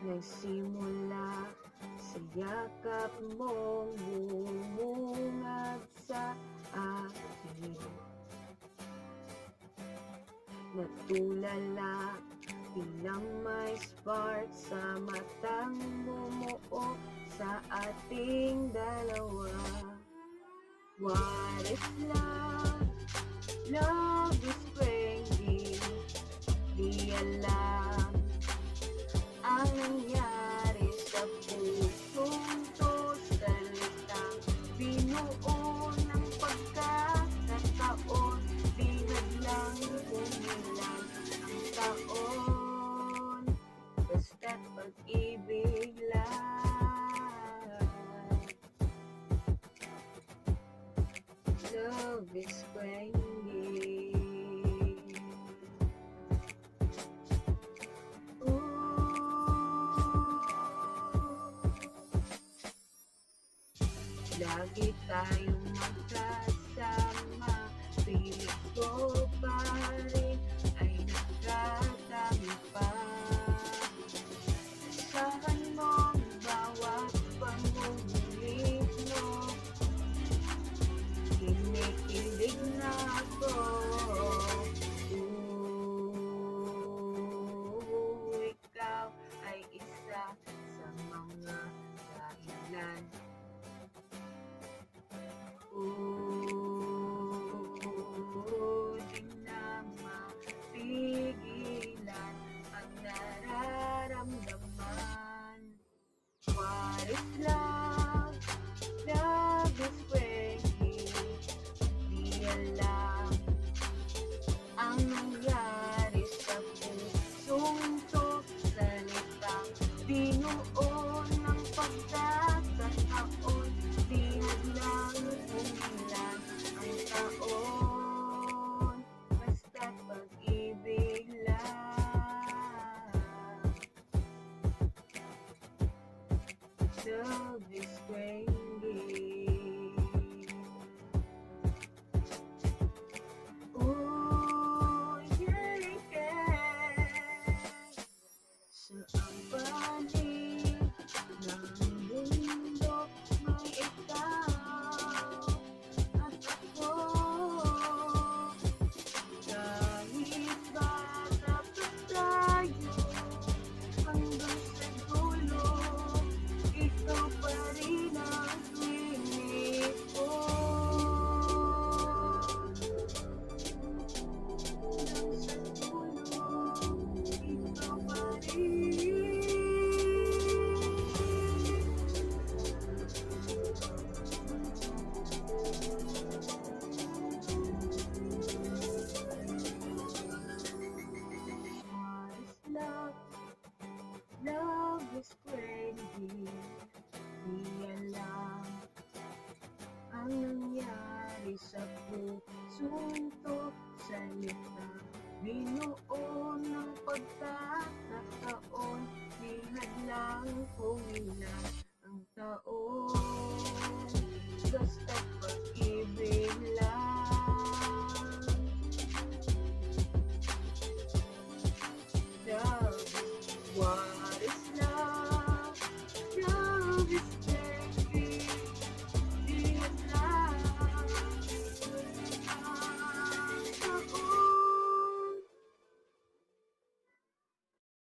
Nagsimula sa yakap mong bumungad sa akin. Natulala, bilang may spark sa matang bumuo sa ating dalawa. What if love is crazy? Di alam ang nangyari sa pusong to, salitang binuo ng pagkakataon. Bihag lang umilang ang taon, basta't pag-ibig lang. Love is crazy. Lagi tayong magkasama, pilit ko pa rin ay nagkatami pa. Asahan mo ang bawat pangungulit mo, kinikilig na ako. Ikaw ay isa sa mga dahilan. Di na mapigilan ang nararamdaman. What if love is crazy? Di alam ang nangyari sa pusong to, salitang binuo ng pagkakataon. Bihag lang umilan ang taon, basta't pag-ibig lang. Love is crazy. Oh, yeah, yeah. Saan panig ng mundo may ikaw at ako? Kahit bata pa tayo, hanggang sa dulo, ikaw pa rin ang pinig ko. Hanggang sa dulo, ikaw pa rin. Love is crazy. Di alam ang nangyari sa pusong to, salita binuo ng pagkakataon. Bihag lang umilan ang taon, basta't pag-ibig lang. Love is what